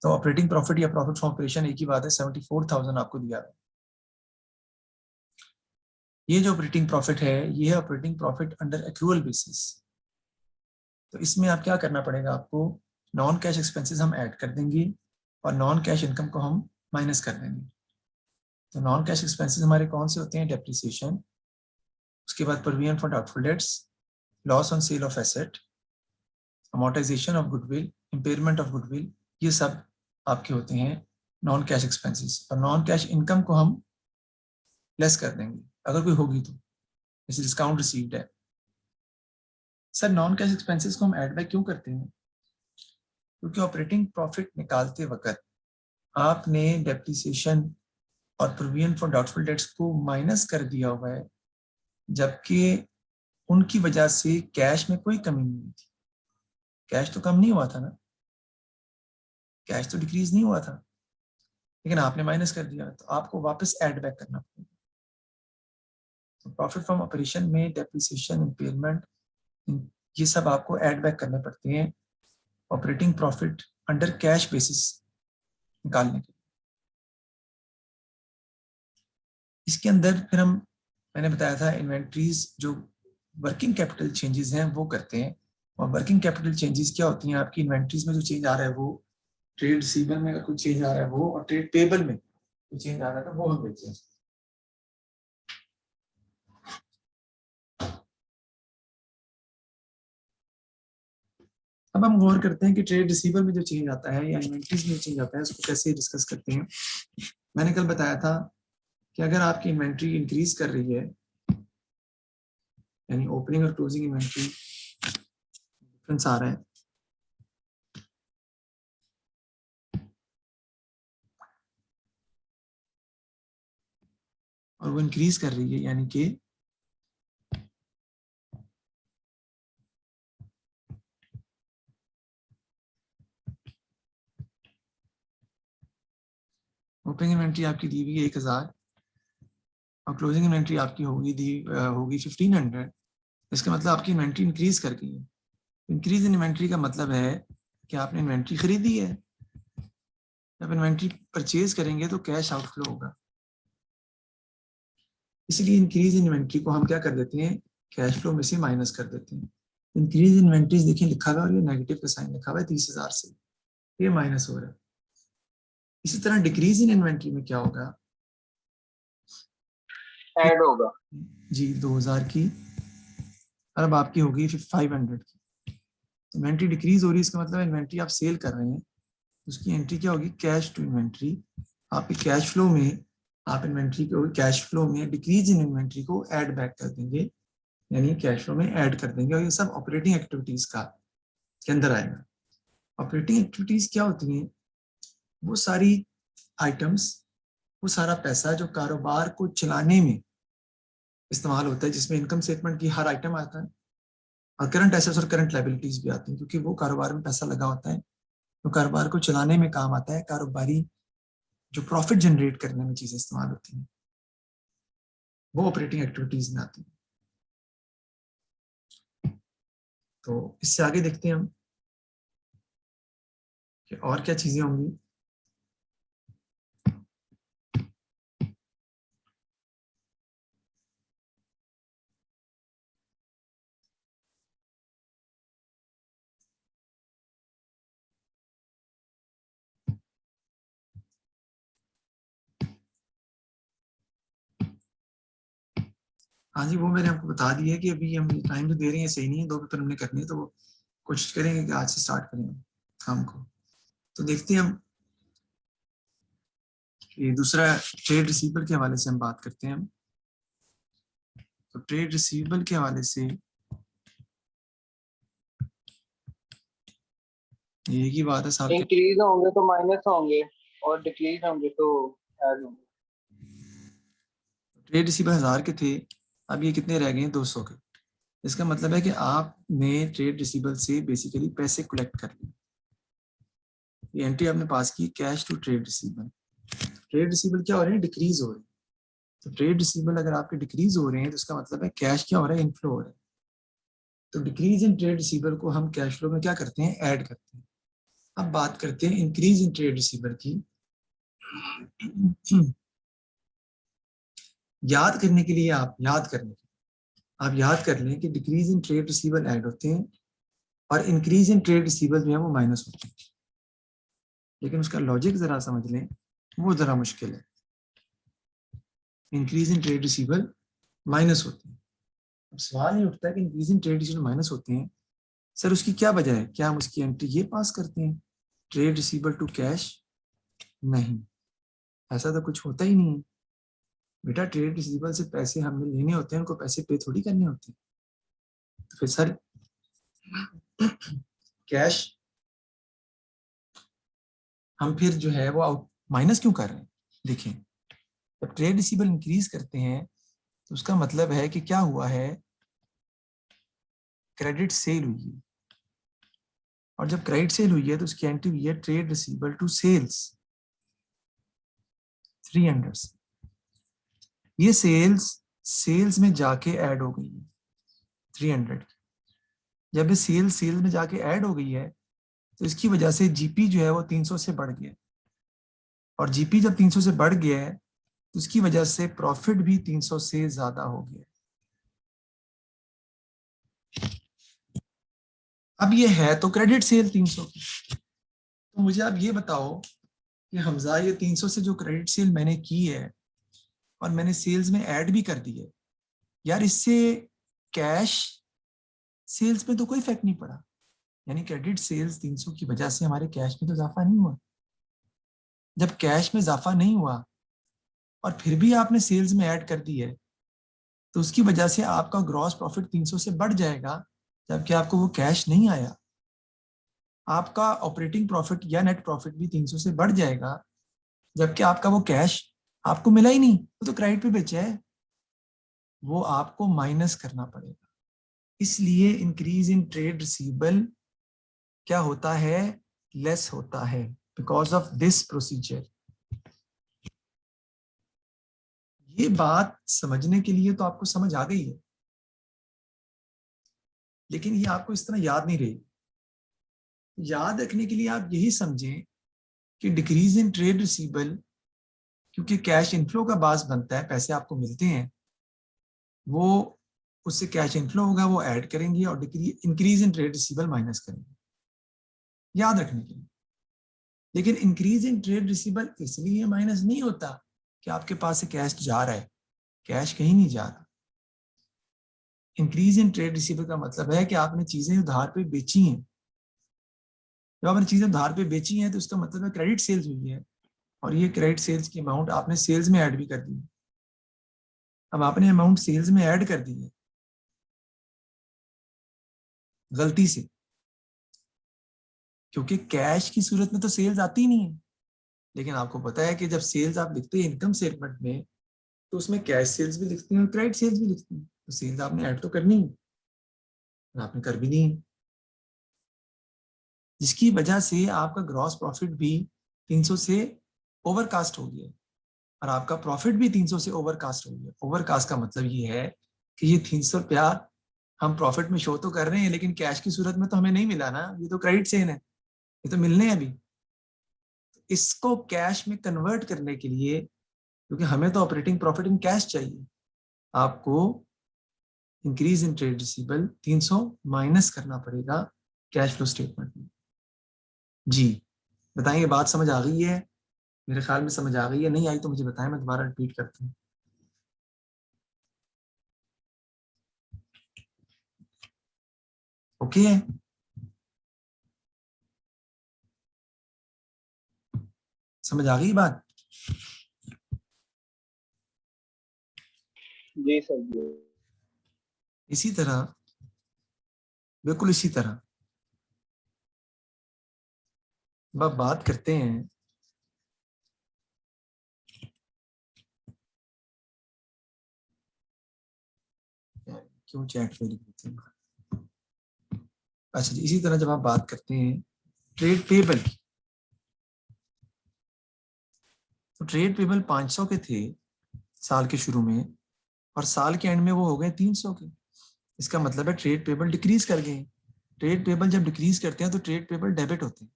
तो operating profit या profit from operation एक ही बात है, 74,000 आपको दिया है। ये जो ऑपरेटिंग प्रॉफिट है ये है operating profit under accrual basis. तो इसमें आप क्या करना पड़ेगा, आपको नॉन कैश एक्सपेंसेस हम ऐड कर देंगे और नॉन कैश इनकम को हम माइनस कर देंगे। तो नॉन कैश एक्सपेंसेस हमारे कौन से होते हैं, डेप्रिसिएशन, उसके बाद provision for doubtful debts, loss on sale of asset, amortisation of goodwill, impairment of goodwill, ये सब आपके होते हैं नॉन कैश एक्सपेंसेस। और नॉन कैश इनकम को हम लेस कर देंगे अगर कोई होगी तो, जैसे डिस्काउंट रिसीव्ड है। सर नॉन कैश एक्सपेंसेस को हम ऐड बैक क्यों करते हैं, क्योंकि ऑपरेटिंग प्रॉफिट निकालते वक्त आपने डेप्रिसिएशन और प्रोविजन फॉर डाउटफुल डेट्स को माइनस कर दिया हुआ है, जबकि उनकी वजह से कैश में कोई कमी नहीं हुई थी। कैश तो कम नहीं हुआ था ना, कैश तो डिक्रीज नहीं हुआ था, लेकिन आपने माइनस कर दिया, तो आपको वापस ऐड बैक करना पड़ेगा। तो प्रॉफिट फ्रॉम ऑपरेशन में डेप्रिसिएशन, इम्पेयरमेंट, ये सब आपको ऐड बैक करने पड़ते हैं operating profit under cash basis निकालने के लिए। इसके अंदर फिर हम, मैंने बताया था इन्वेंट्रीज जो वर्किंग कैपिटल चेंजेस हैं वो करते हैं। और वर्किंग कैपिटल चेंजेस क्या होती हैं, आपकी इन्वेंट्रीज में जो चेंज आ रहा है वो, ट्रेड रिसीवेबल में अगर कुछ चेंज आ रहा है वो, और ट्रेड पेबल में कुछ चेंज आ रहा है तो वो हम देखते हैं। अब हम गौर करते हैं कि ट्रेड रिसीवेबल में जो चेंज आता है या इन्वेंट्रीज में जो चेंज आता है उसको कैसे डिस्कस करते हैं। मैंने कल बताया था कि अगर आपकी इन्वेंट्री इंक्रीज कर रही है, यानी ओपनिंग और क्लोजिंग इन्वेंट्री डिफरेंस आ रहा है, और वो इंक्रीज कर रही है, यानी कि ओपनिंग इन्वेंट्री आपकी दी हुई है 1000 और क्लोजिंग इन्वेंट्री आपकी होगी 1500, इसका मतलब आपकी इन्वेंट्री इंक्रीज कर गई है। इंक्रीज इन इन्वेंट्री का मतलब है कि आपने इन्वेंट्री खरीदी है। जब इन्वेंट्री परचेज करेंगे तो कैश आउटफ्लो होगा, इसलिए इंक्रीज इन इन्वेंट्री को हम क्या कर देते हैं, कैश फ्लो में से माइनस कर देते हैं। इंक्रीज इन इन्वेंट्रीज देखिए लिखा हुआ है, और ये नेगेटिव का साइन लिखा हुआ है 30,000 से, ये माइनस हो रहा है। इसी तरह डिक्रीज इन इन्वेंट्री में क्या होगा, ऐड होगा जी 2000 की, और अब आपकी होगी 500 की। इन्वेंट्री डिक्रीज हो रही है, इसका मतलब इन्वेंट्री आप सेल कर रहे हैं, उसकी एंट्री क्या होगी, कैश टू इन्वेंट्री। आपके कैश फ्लो में आप इन्वेंट्री को कैश फ्लो में डिक्रीज इन इन्वेंट्री को ऐड बैक कर देंगे, यानी कैश फ्लो में ऐड कर देंगे, और ये सब ऑपरेटिंग एक्टिविटीज का के अंदर आएगा। ऑपरेटिंग एक्टिविटीज क्या होती हैं, वो सारी आइटम्स, वो सारा पैसा जो कारोबार को चलाने में इस्तेमाल होता है, जिसमें इनकम स्टेटमेंट की हर आइटम आता है, और करंट एसेट्स और करंट लायबिलिटीज भी आती हैं, क्योंकि वो कारोबार में पैसा लगा होता है तो कारोबार को चलाने में काम आता है। कारोबारी जो प्रॉफिट जनरेट करने में चीजें इस्तेमाल होती हैं वो ऑपरेटिंग एक्टिविटीज में आती हैं। तो इससे आगे देखते हैं हम कि और क्या चीजें होंगी। हाँ जी, वो मैंने आपको बता दिया है कि अभी हम टाइम जो दे रहे हैं सही नहीं है, 2 पेपर हमने करनी है, तो वो कोशिश करेंगे कि आज से स्टार्ट करें काम को। तो देखते हैं हम, ये दूसरा ट्रेड रिसीवेबल के हवाले से हम बात करते हैं। तो ट्रेड रिसीवेबल के हवाले से एक ही बात है, साल के इंक्रीज होंगे तो माइनस होंगे और डिक्रीज होंगे तो ऐड होंगे। ट्रेड रिसीवेबल 1000 के थे, अब ये कितने रह गए हैं, 200 के। इसका मतलब है कि आपने ट्रेड रिसीवेबल से बेसिकली पैसे कलेक्ट कर लिए। ये एंट्री आपने पास की, cash to trade receivable. Trade receivable क्या हो रहे हैं, डिक्रीज हो रहे हैं। तो ट्रेड रिसीवेबल अगर आपके डिक्रीज हो रहे हैं तो इसका मतलब है कैश क्या हो रहा है, इनफ्लो हो रहा है। तो डिक्रीज इन ट्रेड रिसीवेबल को हम कैश फ्लो में क्या करते हैं, ऐड करते हैं। अब बात करते हैं इंक्रीज इन ट्रेड रिसीवर की। याद करने के लिए आप याद कर लें कि decrease in trade receiver add होते हैं और इंक्रीज इन ट्रेड रिसीवर जो है वो माइनस होते हैं, लेकिन उसका लॉजिक जरा समझ लें, वो जरा मुश्किल है। Increase in trade receiver minus होते हैं। अब सवाल ये उठता है कि increase in trade receiver minus होते हैं, सर उसकी क्या वजह है? क्या हम उसकी एंट्री ये पास करते हैं, ट्रेड रिसीवर टू कैश? नहीं, ऐसा तो कुछ होता ही नहीं है बेटा। ट्रेड रिसीवर से पैसे हमें लेने होते हैं, उनको पैसे पे थोड़ी करने होते हैं। तो फिर सर कैश हम फिर जो है वो आउट माइनस क्यों कर रहे हैं? देखिए, जब ट्रेड रिसीवर इंक्रीज करते हैं तो उसका मतलब है कि क्या हुआ है, क्रेडिट सेल हुई है, और जब क्रेडिट सेल हुई है तो उसकी एंट्री हुई है ट्रेड रिसीवर टू सेल्स 300 से। ये सेल्स में जाके ऐड हो गई है 300। जब ये सेल्स में जाके ऐड हो गई है तो इसकी वजह से जीपी जो है वो 300 से बढ़ गया, और जीपी जब 300 से बढ़ गया है तो उसकी वजह से प्रॉफिट भी 300 से ज्यादा हो गया। अब ये है तो क्रेडिट सेल 300 की। तो मुझे आप ये बताओ कि हमजा ये 300 से जो क्रेडिट सेल मैंने की है और मैंने सेल्स में ऐड भी कर दी है, यार इससे कैश सेल्स में तो कोई इफेक्ट नहीं पड़ा। यानी क्रेडिट सेल्स 300 की वजह से हमारे कैश में तो इजाफा नहीं हुआ। जब कैश में इजाफा नहीं हुआ और फिर भी आपने सेल्स में ऐड कर दी है तो उसकी वजह से आपका ग्रॉस प्रॉफिट 300 से बढ़ जाएगा, जबकि आपको वो कैश नहीं आया। आपका ऑपरेटिंग प्रॉफिट या नेट प्रॉफिट भी 300 से बढ़ जाएगा, जबकि आपका वो कैश आपको मिला ही नहीं, वो तो क्रेडिट पे बेचा है, वो आपको माइनस करना पड़ेगा। इसलिए इंक्रीज इन ट्रेड रिसीवेबल क्या होता है, लेस होता है, बिकॉज ऑफ दिस प्रोसीजर। ये बात समझने के लिए तो आपको समझ आ गई है, लेकिन ये आपको इस तरह याद नहीं रही। याद रखने के लिए आप यही समझें कि डिक्रीज इन ट्रेड रिसीवेबल, क्योंकि कैश इनफ्लो का बास बनता है, पैसे आपको मिलते हैं, वो उससे कैश इनफ्लो होगा, वो ऐड करेंगे, और increase in trade receivable minus करेंगे, याद रखने के लिए। लेकिन इंक्रीज इन ट्रेड रिसीवेबल इसलिए माइनस नहीं होता कि आपके पास से कैश जा रहा है, कैश कहीं नहीं जा रहा। इंक्रीज इन ट्रेड रिसीवेबल का मतलब है कि आपने चीजें उधार पे बेची हैं। जब आपने चीजें उधार पे बेची हैं तो उसका मतलब है क्रेडिट सेल्स हुई है, और ये क्रेडिट सेल्स की अमाउंट आपने सेल्स में ऐड भी कर दी है। अब आपने अमाउंट सेल्स में ऐड कर दी है गलती से, क्योंकि कैश की सूरत में तो सेल्स आती ही नहीं है। लेकिन आपको पता है कि जब सेल्स आप लिखते हैं इनकम स्टेटमेंट में, तो उसमें कैश सेल्स भी लिखते हैं और क्रेडिट सेल्स भी लिखते हैं, तो सेल्स आपने ऐड तो करनी है, और आपने कर भी नहीं है, जिसकी वजह से आपका ग्रॉस प्रॉफिट भी 300 से ओवरकास्ट हो गया, और आपका प्रॉफिट भी 300 से ओवरकास्ट हो गया। ओवरकास्ट का मतलब ये है कि ये 300 रुपया हम प्रॉफिट में शो तो कर रहे हैं, लेकिन कैश की सूरत में तो हमें नहीं मिला ना, ये तो क्रेडिट सेल है, ये तो मिलने हैं अभी। इसको कैश में कन्वर्ट करने के लिए, क्योंकि हमें तो ऑपरेटिंग प्रॉफिट इन कैश चाहिए, आपको increase in trade receivable 300 minus करना पड़ेगा कैश फ्लो स्टेटमेंट में। जी बताइए, बात समझ आ गई है? मेरे ख्याल में समझ आ गई है, नहीं आई तो मुझे बताएं, मैं दोबारा रिपीट करता हूँ। ओके है? समझ आ गई बात? जी सर जी। इसी तरह, बिल्कुल इसी तरह, अब बात करते हैं क्यों चैट फेल करते हैं। अच्छा जी, इसी तरह जब आप बात करते हैं ट्रेड पेबल की, तो ट्रेड पेबल 500 के थे साल के शुरू में, और साल के एंड में वो हो गए 300 के। इसका मतलब है ट्रेड पेबल डिक्रीज कर गए। ट्रेड पेबल जब डिक्रीज करते हैं तो ट्रेड पेबल डेबिट होते हैं,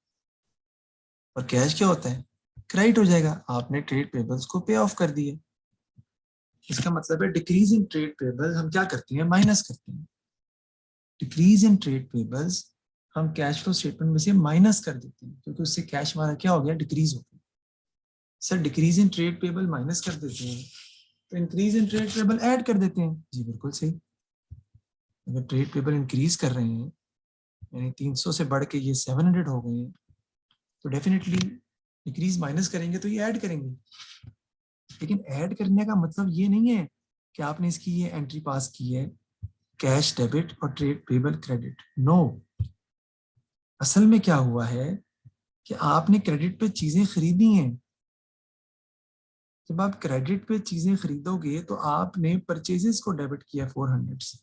और कैश क्या होता है, क्रेडिट हो जाएगा। आपने ट्रेड पेबल्स को पे ऑफ कर दिए। इसका मतलब है डिक्रीज इन ट्रेड पेबल हम क्या करते हैं, माइनस करते हैं। डिक्रीज इन ट्रेड पेबल्स हम कैश फ्लो स्टेटमेंट में से माइनस कर देते हैं, क्योंकि उससे कैश हमारा क्या हो गया, डिक्रीज हो गया। Sir decrease in trade payable minus कर देते हैं तो increase in trade payable add कर देते हैं। जी बिल्कुल सही। अगर ट्रेड पेबल इंक्रीज कर रहे हैं, यानी 300 से बढ़ के ये 700 हो गए हैं, तो डेफिनेटली डिक्रीज माइनस करेंगे तो ये ऐड करेंगे। लेकिन ऐड करने का मतलब ये नहीं है कि आपने इसकी ये एंट्री पास की है, कैश डेबिट और ट्रेड पेबल क्रेडिट। नो, असल में क्या हुआ है कि आपने क्रेडिट पे चीजें खरीदी हैं। जब आप क्रेडिट पे चीजें खरीदोगे तो आपने परचेजेस को डेबिट किया 400 से।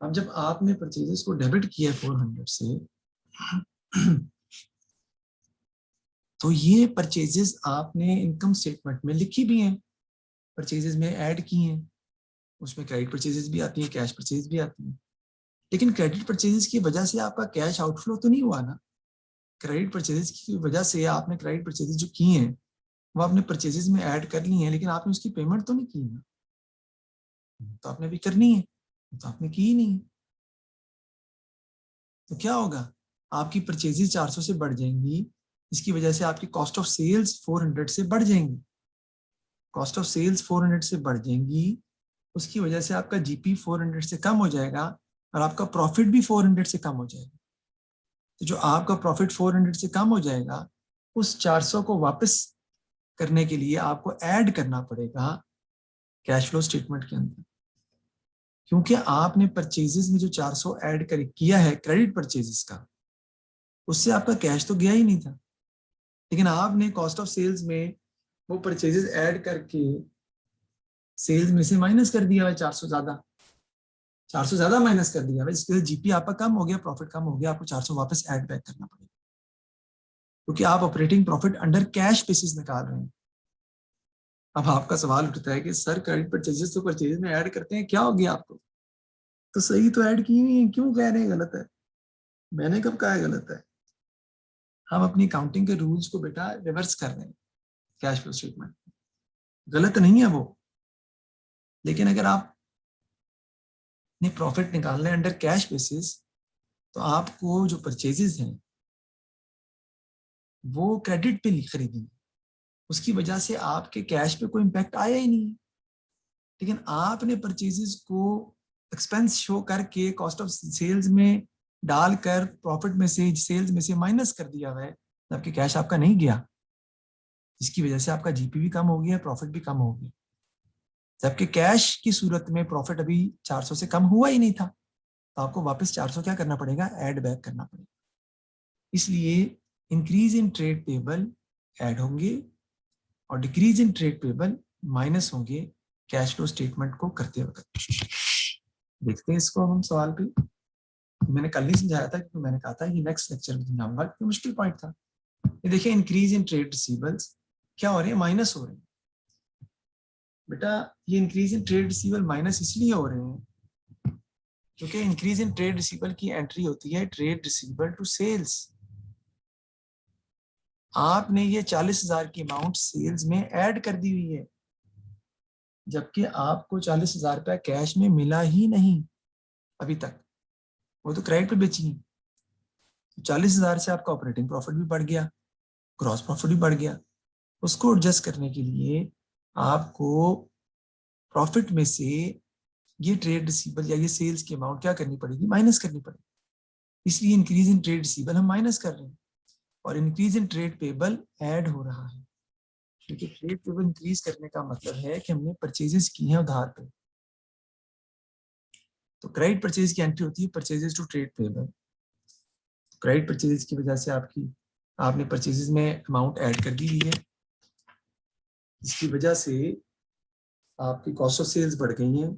अब जब आपने परचेजेस को डेबिट किया 400 से, तो ये परचेजेस आपने इनकम स्टेटमेंट में लिखी भी हैं, परचेजेस में ऐड की हैं। उसमें क्रेडिट परचेजेस भी आती हैं, कैश परचेज भी आती हैं। लेकिन क्रेडिट परचेजेस की वजह से आपका कैश आउटफ्लो तो नहीं हुआ ना। क्रेडिट परचेजेस की वजह से आपने क्रेडिट परचेजेस जो की हैं वो आपने परचेजेस में ऐड कर ली हैं, लेकिन आपने उसकी पेमेंट तो नहीं की ना। तो आपने भी करनी है, तो आपने की ही नहीं। तो क्या होगा, आपकी परचेजेस 400 से बढ़ जाएंगी। इसकी वजह से आपकी कॉस्ट ऑफ सेल्स 400 से बढ़ जाएंगी। कॉस्ट ऑफ सेल्स 400 से बढ़ जाएंगी, उसकी वजह से आपका जीपी 400 से कम हो जाएगा और आपका प्रॉफिट भी 400 से कम हो जाएगा। तो जो आपका प्रॉफिट 400 से कम हो जाएगा, उस 400 को वापस करने के लिए आपको ऐड करना पड़ेगा कैश फ्लो स्टेटमेंट के अंदर। क्योंकि आपने परचेजेस में जो 400 ऐड कर किया है क्रेडिट परचेजेस का, उससे आपका कैश तो गया ही नहीं था। लेकिन आपने कॉस्ट ऑफ सेल्स में वो परचेजेस ऐड करके सेल्स में से माइनस कर दिया है 400 ज्यादा माइनस कर दिया है, इसके लिए जीपी आपका कम हो गया, प्रॉफिट कम हो गया, आपको 400 वापस ऐड बैक करना पड़ेगा। क्योंकि आप operating profit under cash basis निकाल रहे हैं। अब आपका सवाल उठता है कि सर क्रेडिट परचेजेस तो परचेज में ऐड करते हैं, क्या हो गया आपको? तो सही तो ऐड की नहीं है, क्यों कह रहे हैं गलत है? मैंने कब कहा है गलत है? हम अपनी अकाउंटिंग के रूल्स को बेटा रिवर्स कर रहे हैं कैश फ्लो स्टेटमेंट। गलत नहीं है वो, लेकिन अगर आप ने प्रॉफिट निकालना है अंडर कैश बेसिस, तो आपको जो परचेजेस हैं वो क्रेडिट पे खरीदी, उसकी वजह से आपके कैश पे कोई इम्पैक्ट आया ही नहीं। लेकिन आपने परचेजेस को एक्सपेंस शो करके कॉस्ट ऑफ सेल्स में डालकर प्रॉफिट में से, सेल्स में से माइनस कर दिया हुआ है, जबकि कैश आपका नहीं गया, जिसकी वजह से आपका जीपी भी कम हो गया, प्रॉफिट भी कम हो गया। जबकि कैश की सूरत में प्रॉफिट अभी 400 से कम हुआ ही नहीं था, तो आपको वापस 400 क्या करना पड़ेगा, ऐड बैक करना पड़ेगा। इसलिए increase in trade payable add होंगे और decrease in trade payable minus होंगे कैश फ्लो स्टेटमेंट को करते वक्त। देखते हैं इसको हम सवाल पे। मैंने कल नहीं समझाया था, क्योंकि मैंने कहा था कि नेक्स्ट लेक्चर में समझाऊंगा, क्योंकि मुश्किल पॉइंट था। ये देखिए इंक्रीज इन ट्रेड रिसीवल्स क्या हो रहे हैं, माइनस हो रहे हैं। बेटा ये इंक्रीज इन ट्रेड रिसीवल माइनस इसलिए हो रहे हैं क्योंकि इंक्रीज इन ट्रेड रिसीवल की एंट्री होती है ट्रेड रिसीवल टू सेल्स। आपने ये 40,000 की अमाउंट सेल्स में ऐड कर दी हुई है, जबकि आपको 40,000 रुपया कैश में मिला ही नहीं अभी तक, वो तो क्रेडिट पे बेची है। 40,000 से आपका ऑपरेटिंग प्रॉफिट भी बढ़ गया, ग्रॉस प्रॉफिट भी बढ़ गया। उसको एडजस्ट करने के लिए आपको प्रॉफिट में से ये ट्रेड रिसीवल या ये सेल्स की अमाउंट क्या करनी पड़ेगी, माइनस करनी पड़ेगी। इसलिए इंक्रीज इन ट्रेड रिसीवल हम माइनस कर रहे हैं और increase in trade payable add हो रहा है। क्योंकि ट्रेड पेबल इंक्रीज करने का मतलब है कि हमने परचेजेस की हैं उधार पे, तो क्रेडिट परचेज की एंट्री होती है purchases to trade payable. Credit purchases की वजह से आपने परचेजेस में अमाउंट ऐड कर दी हुई है, जिसकी वजह से आपकी कॉस्ट ऑफ सेल्स बढ़ गई हैं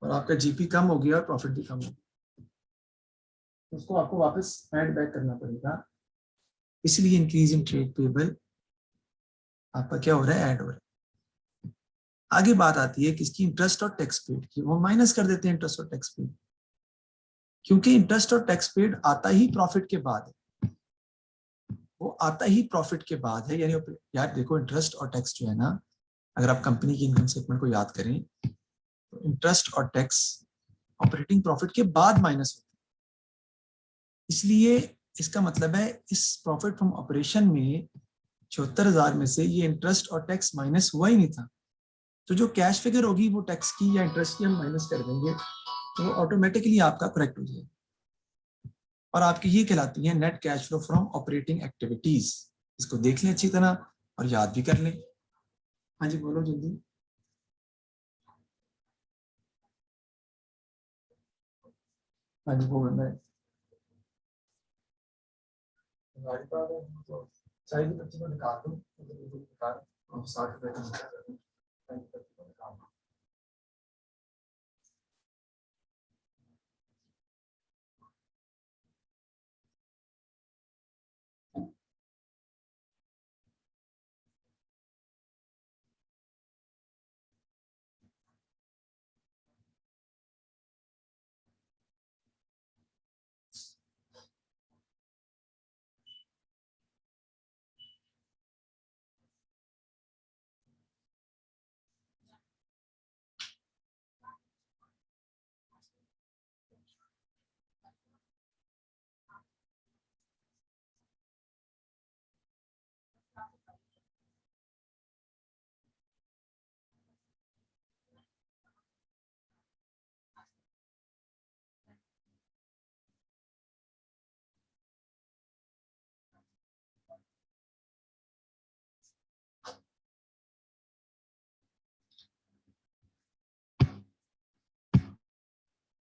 और आपका जीपी कम हो गया और प्रॉफिट भी कम हो गया। तो उसको आपको वापस ऐड बैक करना पड़ेगा। इसलिए इंक्रीज इन ट्रेड पेबल आपका क्या हो रहा है, ऐड हो रहा है। आगे बात आती है किसकी, इंटरेस्ट और टैक्स पेड की। वो माइनस कर देते हैं इंटरेस्ट और टैक्स पेड। क्योंकि इंटरेस्ट और टैक्स पेड आता ही प्रॉफिट के बाद है, वो आता ही प्रॉफिट के बाद है। यानी यार देखो, इंटरेस्ट और टैक्स जो है ना, अगर आप कंपनी की इनकम स्टेटमेंट को याद करें तो इंटरेस्ट और टैक्स ऑपरेटिंग प्रॉफिट के बाद माइनस होते हैं। इसलिए इसका मतलब है इस प्रॉफिट फ्रॉम ऑपरेशन में 74,000 में से ये इंटरेस्ट और टैक्स माइनस हुआ ही नहीं था। तो जो कैश फिगर होगी वो टैक्स की या इंटरेस्ट की हम माइनस कर देंगे, तो वो ऑटोमेटिकली आपका करेक्ट हो जाएगा और आपकी ये कहलाती है net cash flow from operating activities. इसको देख लें अच्छी तरह और याद भी कर लें। हाँ जी बोलो जल्दी। हाँ जी वो मैं गाड़ी पर आ रहा हूँ, तो चाय की पत्ती को निकाल दो, निकाल और 60 रुपए का निकाल दो, चाय की पत्ती को निकाल दो।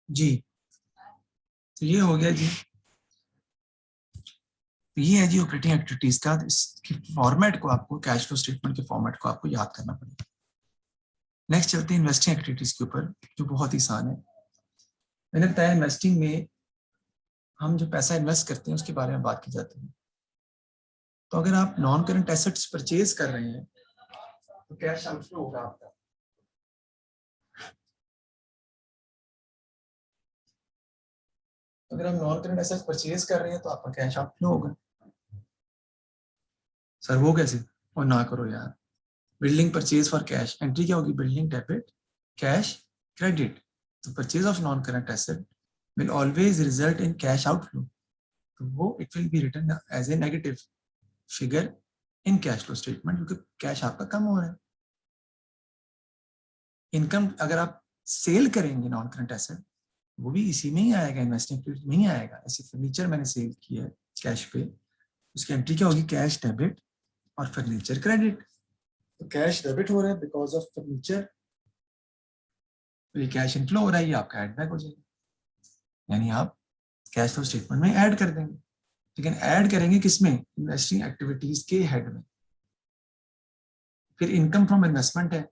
जी तो ये हो गया जी, तो ये है जी ऑपरेटिंग एक्टिविटीज का। इसके फॉर्मेट को आपको, कैश फ्लो स्टेटमेंट के फॉर्मेट को आपको याद करना पड़ेगा। नेक्स्ट चलते हैं इन्वेस्टिंग एक्टिविटीज के ऊपर, जो बहुत ही आसान है। मैंने बताया इन्वेस्टिंग में हम जो पैसा इन्वेस्ट करते हैं उसके बारे में बात की जाती है। तो अगर आप नॉन करंट एसेट्स परचेज कर रहे हैं तो कैश आउटफ्लो होगा आपका। अगर हम नॉन करंट एसेट्स परचेज कर रहे हैं तो आपका कैश आउटफ्लो होगा। सर वो कैसे? और ना करो यार, building purchase for cash, entry क्या होगी? Building debit, cash credit. तो purchase of non current asset will always result in cash outflow, तो वो it will be written as a negative figure in cash flow statement, क्योंकि cash आपका कम हो रहा है। इनकम अगर आप सेल करेंगे नॉन करंट एसेट, वो भी इसी में ही आएगा, इन्वेस्टिंग एक्टिविटी में ही आएगा। ऐसे फर्नीचर मैंने सेल किया है कैश पे, उसकी एंट्री क्या होगी? कैश डेबिट और फर्नीचर क्रेडिट। तो कैश डेबिट हो रहा है बिकॉज ऑफ फर्नीचर, तो ये कैश इनफ्लो हो रहा है, ये आपका एड बैक हो जाएगा, यानी आप कैश फ्लो स्टेटमेंट में ऐड कर देंगे। लेकिन ऐड करेंगे किसमें? इन्वेस्टिंग एक्टिविटीज के हेड में। फिर इनकम फ्रॉम इन्वेस्टमेंट है,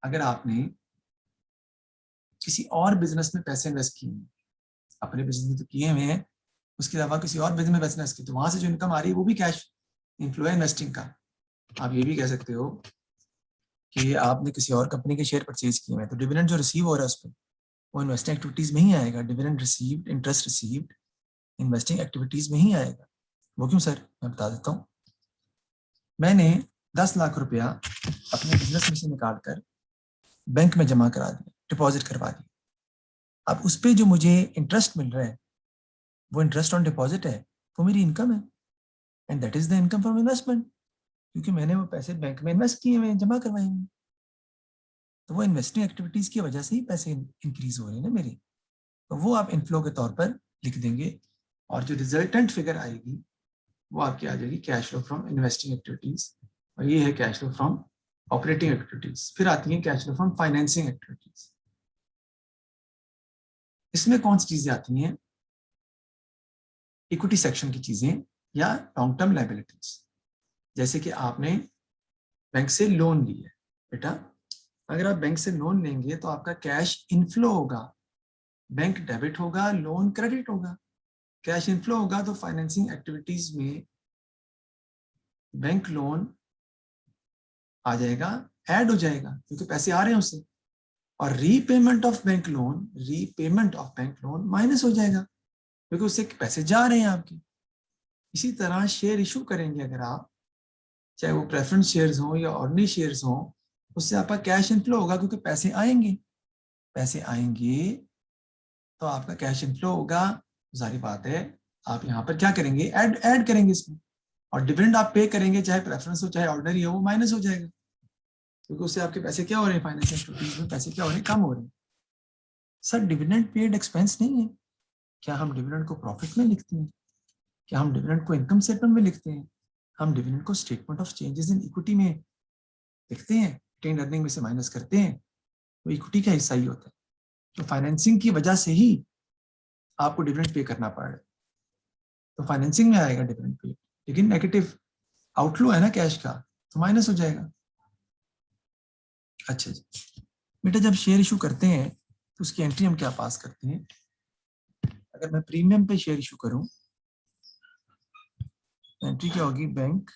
अगर आपने किसी और बिजनेस में पैसे इन्वेस्ट किए हैं, अपने बिजनेस में तो किए हुए हैं, उसके अलावा किसी और बिजनेस में पैसे इन्वेस्ट किए, तो वहां से जो इनकम आ रही है वो भी कैश इनफ्लो है इन्वेस्टिंग का। आप ये भी कह सकते हो कि आपने किसी और कंपनी के शेयर परचेज किए हैं, तो डिविडेंड जो रिसीव हो रहा है उस पर, वो इन्वेस्टिंग एक्टिविटीज में ही आएगा। Dividend received, interest received investing activities में ही आएगा। वो क्यों सर? मैं बता देता हूँ। मैंने 10 लाख रुपया अपने बिजनेस में से निकाल कर बैंक में जमा करा दिया, डिपॉजिट करवा दिया। अब उस पर जो मुझे इंटरेस्ट मिल रहा है, वो इंटरेस्ट ऑन डिपॉजिट है, वो मेरी इनकम है, and that is the income from investment, क्योंकि मैंने वो पैसे बैंक में इन्वेस्ट किए हुए, जमा करवाए हैं। तो वो इन्वेस्टिंग एक्टिविटीज की वजह से ही पैसे इंक्रीज हो रहे हैं ना मेरे। तो वो आप इनफ्लो के तौर पर लिख देंगे, और जो रिजल्टेंट फिगर आएगी वो आपकी आ जाएगी cash flow from investing activities, और ये है cash flow from operating activities. फिर आती है cash flow from financing activities. इसमें कौन सी चीजें आती हैं? इक्विटी सेक्शन की चीजें या लॉन्ग टर्म लाइबिलिटीज। जैसे कि आपने बैंक से लोन लिया है बेटा, अगर आप बैंक से लोन लेंगे तो आपका कैश इनफ्लो होगा, बैंक डेबिट होगा, लोन क्रेडिट होगा। कैश इनफ्लो होगा तो फाइनेंसिंग एक्टिविटीज में बैंक लोन आ जाएगा, ऐड हो जाएगा, क्योंकि पैसे आ रहे हैं उससे। और repayment of bank loan minus हो जाएगा क्योंकि उससे पैसे जा रहे हैं आपके। इसी तरह शेयर इशू करेंगे अगर आप, चाहे वो प्रेफरेंस शेयर्स हो या ऑर्डिनरी शेयर्स हो, उससे आपका कैश इनफ्लो होगा क्योंकि पैसे आएंगे तो आपका कैश इनफ्लो होगा। जारी बात है आप यहाँ पर क्या करेंगे, ऐड करेंगे इसमें, और डिविडेंड आप पे करेंगे चाहे प्रेफरेंस हो चाहे ऑर्डिनरी हो, वो माइनस हो जाएगा क्योंकि उससे आपके पैसे क्या हो रहे हैं, फाइनेंशियल एक्टिविटीज में पैसे क्या हो रहे हैं, कम हो रहे हैं। सर डिविडेंड पेड एक्सपेंस नहीं है। क्या हम डिविडेंड को प्रॉफिट में लिखते हैं? क्या हम डिविडेंड को इनकम स्टेटमेंट में लिखते हैं? हम डिविडेंड को statement of changes in equity में लिखते हैं, रिटेन्ड अर्निंग में से माइनस करते हैं, वो इक्विटी का हिस्सा ही होता है। तो फाइनेंसिंग की वजह से ही आपको डिविडेंड पे करना पड़ रहा है, तो फाइनेंसिंग में आएगा डिविडेंड पे, लेकिन नेगेटिव आउटफ्लो है ना कैश का, तो माइनस हो जाएगा। अच्छा जी बेटा, जब शेयर इशू करते हैं तो उसकी एंट्री हम क्या पास करते हैं? अगर मैं प्रीमियम पे शेयर इशू करूं, एंट्री क्या होगी, bank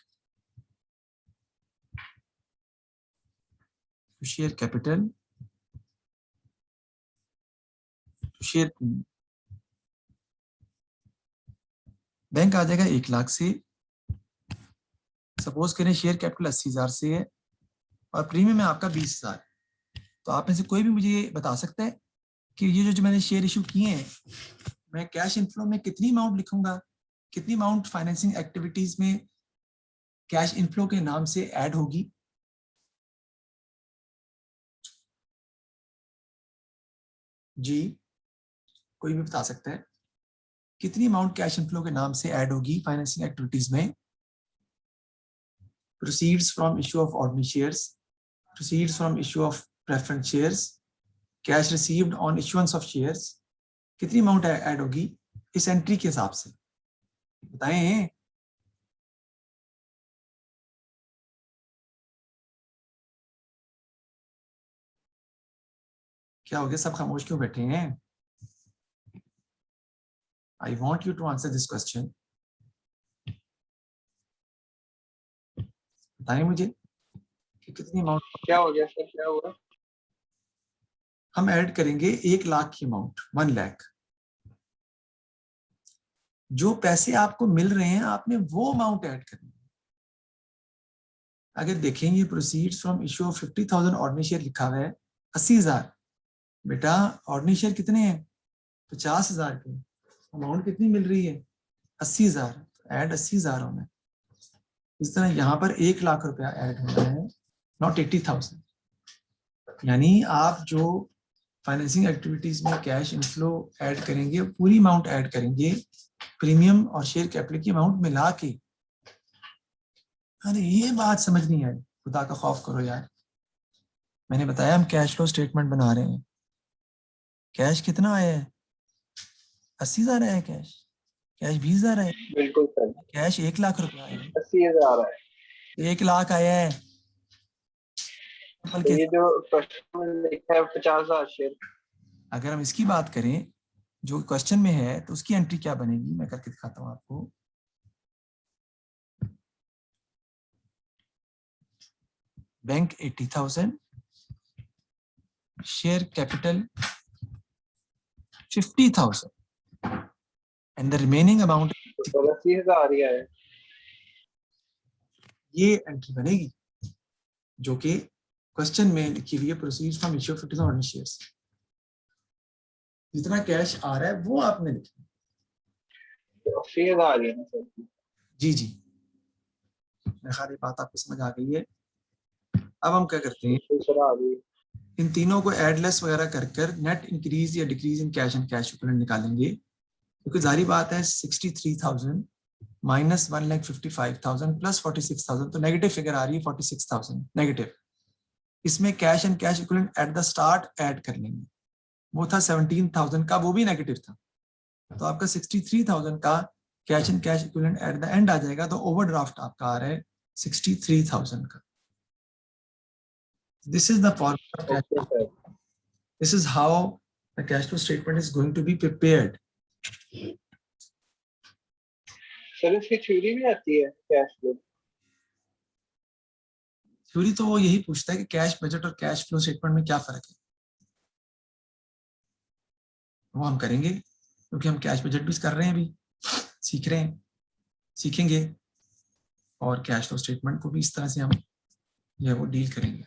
to share capital to share premium. Bank आ जाएगा 1 लाख से, सपोज करें शेयर कैपिटल 80,000 से है और प्रीमियम है आपका 20,000। तो आप में से कोई भी मुझे ये बता सकता है कि ये जो मैंने शेयर इशू किए हैं, मैं कैश इनफ्लो में कितनी अमाउंट लिखूंगा, कितनी अमाउंट फाइनेंसिंग एक्टिविटीज में कैश इनफ्लो के नाम से ऐड होगी? जी कोई भी बता सकता है कितनी अमाउंट कैश इनफ्लो के नाम से ऐड होगी फाइनेंसिंग एक्टिविटीज में? Proceeds from issue of ordinary shares, proceeds from issue of preference shares, cash received on issuance of shares, कितनी अमाउंट ऐड होगी इस एंट्री के हिसाब से, बताएं। क्या हो गया, सब खामोश क्यों बैठे हैं? I want you to answer this question. बताएं मुझे कि कितनी अमाउंट क्या हो गया सर, क्या हुआ? हम ऐड करेंगे। 1 लाख की अमाउंट, 1 लाख, जो पैसे आपको मिल रहे हैं आपने वो अमाउंट ऐड करनी है। अगर देखेंगे proceeds from issue of 50,000 ordinary share लिखा हुआ है 80,000, बेटा ऑर्डिनरी शेयर कितने हैं, 50,000 के, अमाउंट कितनी मिल रही है 80,000, ऐड 80,000 होना है। इस तरह यहाँ पर 1 लाख रुपया ऐड होना है, नॉट 80,000। यानी आप जो फाइनेंसिंग एक्टिविटीज में कैश इनफ्लो ऐड करेंगे, पूरी अमाउंट ऐड करेंगे, प्रीमियम और शेयर कैपिटल की अमाउंट मिला के। अरे ये बात समझ नहीं आई, खुदा का खौफ करो यार। मैंने बताया हम कैश फ्लो स्टेटमेंट बना रहे हैं। कैश कितना आया है, 80,000 आया है कैश, कैश 20,000 आया, बिल्कुल सर, कैश 1 लाख रुपया आया है, 80,000 है। 1 लाख आया है। तो ये जो प्रश्न में लिखा है 50,000 शेयर। अगर हम इसकी बात करें जो क्वेश्चन में है, तो उसकी एंट्री क्या बनेगी, मैं करके दिखाता हूं आपको। Bank 80,000, share capital 50,000 and the remaining amount, तो 80,000 ही है। ये एंट्री बनेगी जो कि क्वेश्चन में लिखी हुई है, proceeds from issue of 50,000 shares. जितना कैश आ रहा है वो आपने लिखना। तो 80,000 ही है ना सर? जी जी, मेरे ख्याल ये बात आपको समझ आ गई है। अब हम क्या करते हैं, सर आ गई। इन तीनों को एडलेस वगैरह कर कर नेट इंक्रीज या decrease in cash and cash equivalent निकालेंगे, क्योंकि जारी बात है 63,000 माइनस 1,55,000 प्लस 46,000, तो नेगेटिव फिगर आ रही है 46,000 नेगेटिव। इसमें cash and cash equivalent at the start add कर लेंगे, वो था 17,000 का, वो भी नेगेटिव था, तो आपका 63,000 का cash and cash equivalent at the end आ जाएगा। तो ओवरड्राफ्ट आपका आ रहा है 63,000 का। This is the formula, okay sir. this is how the cash flow statement is going to be prepared. Sir इसकी थ्योरी भी आती है कैश फ्लो? थ्योरी तो वो यही पूछता है कि कैश बजट और कैश फ्लो स्टेटमेंट में क्या फर्क है। वो हम करेंगे क्योंकि हम कैश बजट भी कर रहे हैं, अभी सीख रहे हैं, सीखेंगे, और कैश फ्लो स्टेटमेंट को भी इस तरह से हम जो है वो डील करेंगे।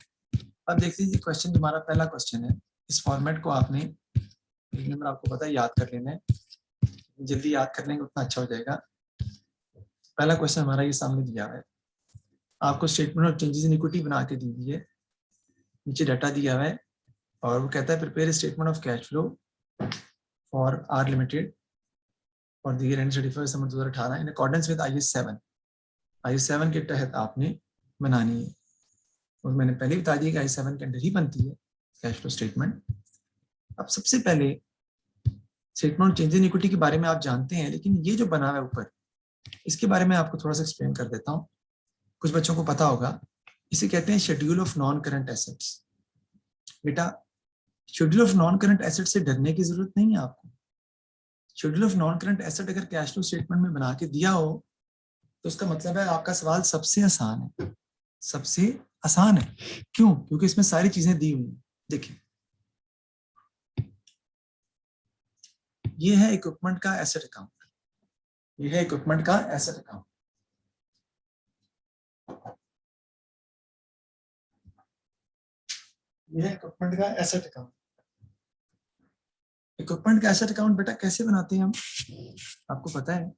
अब देख लीजिए क्वेश्चन, तुम्हारा पहला क्वेश्चन है। इस फॉर्मेट को आपने एक नंबर आपको पता है याद कर लेना है, जल्दी याद कर लेंगे उतना अच्छा हो जाएगा। पहला क्वेश्चन हमारा ये सामने दिया हुआ है, आपको statement of changes in equity बना के दी हुई है, नीचे डाटा दिया हुआ है, और वो कहता है prepare statement of cash flow for R limited for the year end 31 December 2018 in accordance with IAS 7। IAS 7 के तहत आपने बनानी है, और मैंने पहले बता दिया कि IAS 7 के अंदर ही बनती है कैश फ्लो स्टेटमेंट। अब सबसे पहले स्टेटमेंट चेंज इन इक्विटी के बारे में आप जानते हैं, लेकिन ये जो बना हुआ है ऊपर, इसके बारे में आपको थोड़ा सा एक्सप्लेन कर देता हूँ, कुछ बच्चों को पता होगा। इसे कहते हैं schedule of non current assets. बेटा schedule of non current asset से डरने की जरूरत नहीं है आपको। Schedule of non current asset अगर कैश फ्लो स्टेटमेंट में बना के दिया हो तो उसका मतलब है आपका सवाल सबसे आसान है, सबसे आसान है। क्यों? क्योंकि इसमें सारी चीजें दी हुई हैं। देखिए ये है इक्विपमेंट का एसेट अकाउंट, ये है इक्विपमेंट का एसेट अकाउंट। ये है इक्विपमेंट का एसेट अकाउंट। इक्विपमेंट का एसेट अकाउंट बेटा कैसे बनाते हैं हम, आपको पता है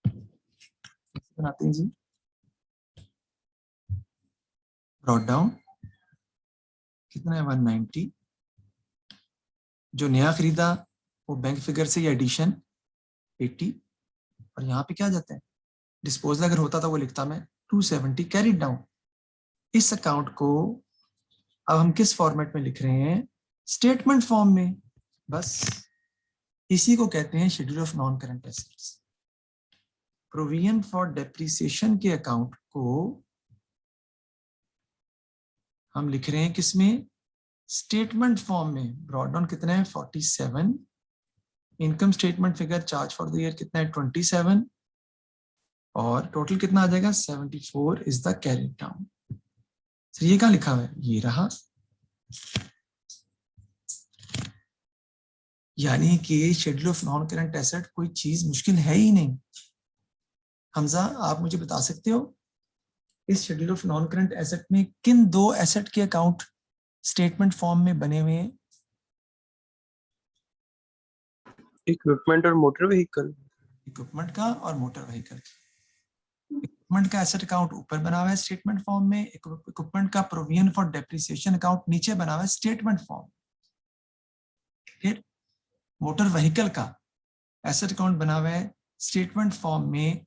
कैसे बनाते हैं जी? ब्रॉट डाउन कितना है 190, जो नया खरीदा वो बैंक फिगर से, या एडिशन 80, और यहाँ पे क्या जाता है डिस्पोजल, अगर होता था वो लिखता मैं 270 कैरिड डाउन। इस अकाउंट को अब हम किस फॉर्मेट में लिख रहे हैं? स्टेटमेंट फॉर्म में। बस इसी को कहते हैं schedule of non current assets. Provision for depreciation के अकाउंट को हम लिख रहे हैं किसमें? स्टेटमेंट फॉर्म में। ब्रॉट डाउन कितना है 47, income statement figure charge for the year कितना है 27, और टोटल कितना आ जाएगा 74 इज द कैरिड डाउन। तो ये कहाँ लिखा हुआ है? ये रहा। यानी कि schedule of non current asset कोई चीज मुश्किल है ही नहीं। हमजा आप मुझे बता सकते हो इस schedule of non current asset में किन दो एसेट के अकाउंट स्टेटमेंट फॉर्म में बने हुए हैं? इक्विपमेंट और मोटर व्हीकल। इक्विपमेंट का और मोटर व्हीकल। इक्विपमेंट का एसेट अकाउंट ऊपर बना हुआ है स्टेटमेंट फॉर्म में, इक्विपमेंट का प्रोविजन फॉर डेप्रिसिएशन अकाउंट नीचे बना हुआ है स्टेटमेंट फॉर्म। फिर मोटर व्हीकल का एसेट अकाउंट बना हुआ है स्टेटमेंट फॉर्म में,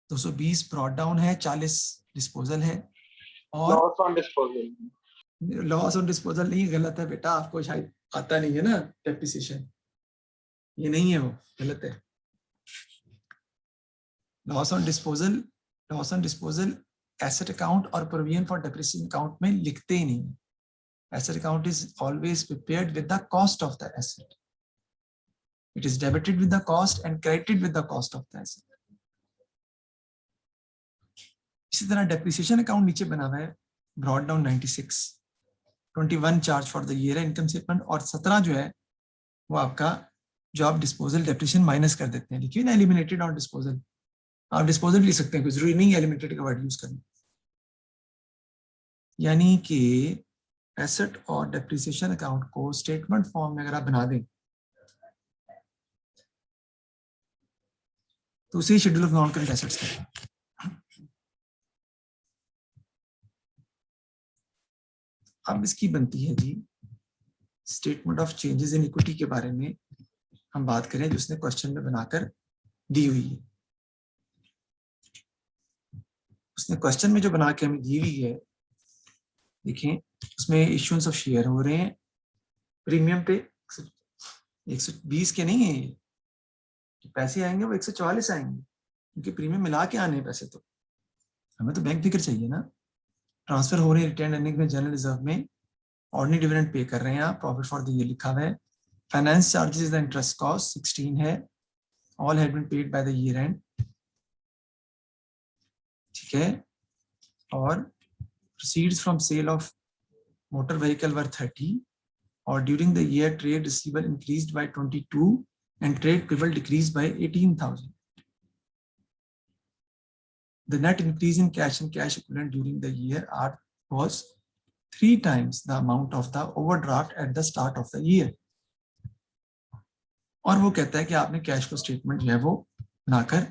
220 ब्रॉट डाउन है, 40 डिस्पोजल है, और loss on disposal. Loss on disposal नहीं, गलत है बेटा, आपको शायद आता नहीं है ना डेप्रिसिएशन, ये नहीं है, वो गलत है। Loss on disposal asset account और प्रोविजन फॉर डेप्रिसिएशन अकाउंट में लिखते ही नहीं। Asset account is always prepared with the cost of the asset, it is debited with the cost and credited with the cost of the asset. इसी तरह depreciation account नीचे बना हुआ है brought down 96, 21 charge for the year income statement, और 17 जो है वो आपका जो आप डिस्पोजल डेप्रिसिएशन माइनस कर देते हैं, लिखिए ना एलिमिनेटेड और डिस्पोजल। आप डिस्पोजल लिख सकते हैं, कोई जरूरी नहीं एलिमिनेटेड का वर्ड यूज करना। यानी कि एसेट और डेप्रिसिएशन अकाउंट को स्टेटमेंट फॉर्म में अगर आप बना दें तो उसे schedule of non current assets कहते हैं। अब इसकी बनती है जी statement of changes in equity के बारे में हम बात करें, जो उसने क्वेश्चन में बनाकर दी हुई है। उसने क्वेश्चन में जो बना के हमें दी हुई है, देखें उसमें इश्यूएंस ऑफ शेयर हो रहे हैं प्रीमियम पे 120 के नहीं है, पैसे आएंगे वो 144 आएंगे, क्योंकि प्रीमियम मिला के आने पैसे, तो हमें तो बैंक फिगर चाहिए ना। ट्रांसफर हो रहे हैं रिटेन अर्निंग में, जनरल रिजर्व में ऑर्डिनरी डिविडेंड पे कर रहे हैं आप, प्रॉफिट फॉर द ईयर लिखा हुआ है, finance charges the interest cost 16 है, all had been paid by the year end, ठीक है, और proceeds from sale of motor vehicle were 30, और during the year trade receivable increased by 22 and trade payable decreased by 18,000. The net increase in cash and cash equivalent during the year was 3 times the amount of the overdraft at the start of the year. और वो कहता है कि आपने cash flow statement जो है वो बनाकर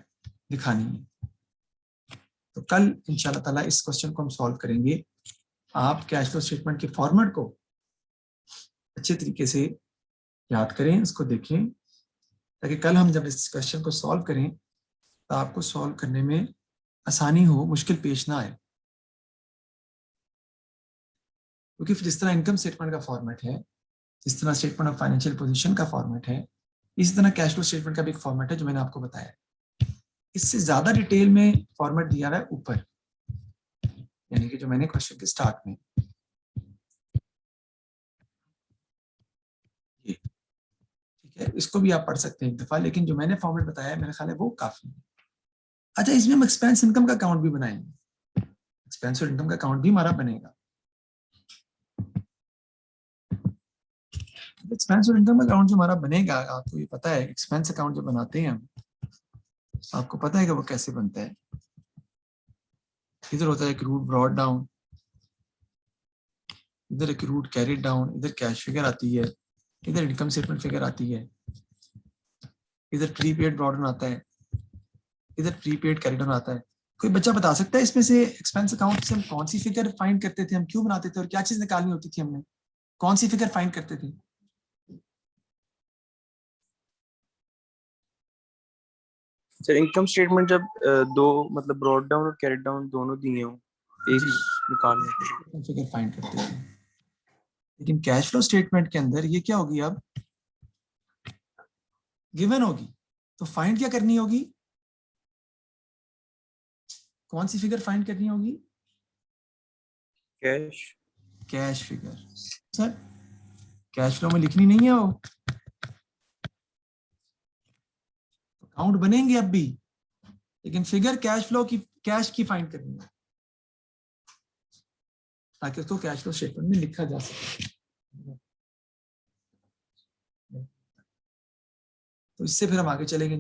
दिखानी है। तो कल इंशाल्लाह ताला इस क्वेश्चन को हम सॉल्व करेंगे। आप कैश फ्लो स्टेटमेंट के फॉर्मेट को अच्छे तरीके से याद करें, इसको देखें, ताकि कल हम जब इस क्वेश्चन को सॉल्व करें तो आपको सॉल्व करने में आसानी हो, मुश्किल पेश ना आए। क्योंकि जिस तरह इनकम स्टेटमेंट का फॉर्मेट है, जिस तरह स्टेटमेंट ऑफ फाइनेंशियल पोजीशन का फॉर्मेट है, इसी तरह कैश फ्लो स्टेटमेंट का भी एक फॉर्मेट है जो मैंने आपको बताया। इससे ज्यादा डिटेल में फॉर्मेट दिया हुआ है ऊपर, यानी कि जो मैंने क्वेश्चन के स्टार्ट में, ठीक है, इसको भी आप पढ़ सकते हैं एक दफा, लेकिन जो मैंने फॉर्मेट बताया है मेरे ख्याल है वो काफी है। अच्छा, इसमें हम एक्सपेंस इनकम का अकाउंट भी बनाएंगे, एक्सपेंस और इनकम का अकाउंट भी हमारा बनेगा। एक्सपेंस और इनकम अकाउंट जो हमारा बनेगा, आपको ये पता है एक्सपेंस अकाउंट जो बनाते हैं हम, आपको पता है कि वो कैसे बनता है। इधर होता है एक्रूड ब्रॉट डाउन, इधर एक्रूड कैरिड डाउन, इधर कैश फिगर आती है, इधर इनकम स्टेटमेंट फिगर आती है, इधर प्रीपेड ब्रॉट डाउन आता है, इधर प्रीपेड कैरिड डाउन आता है। कोई बच्चा बता सकता है इसमें से एक्सपेंस अकाउंट से हम कौन सी फिगर फाइंड करते थे, हम क्यों बनाते थे और क्या चीज निकालनी होती थी, हमने कौन सी फिगर फाइंड करते थे? सर इनकम स्टेटमेंट जब दो मतलब ब्रॉड डाउन और कैरेट डाउन दोनों दिए हों, एक निकालने फिगर फाइंड करते थे। लेकिन कैश फ्लो स्टेटमेंट के अंदर ये क्या होगी, अब गिवन होगी, तो फाइंड क्या करनी होगी, कौन सी फिगर फाइंड करनी होगी? Cash figure. Sir cash flow में लिखनी नहीं है वो, अकाउंट बनेंगे अब भी, लेकिन फिगर कैश फ्लो की, कैश की फाइंड करनी है, ताकि उसको कैश फ्लो स्टेटमेंट में लिखा जा सके। तो इससे फिर हम आगे चलेंगे।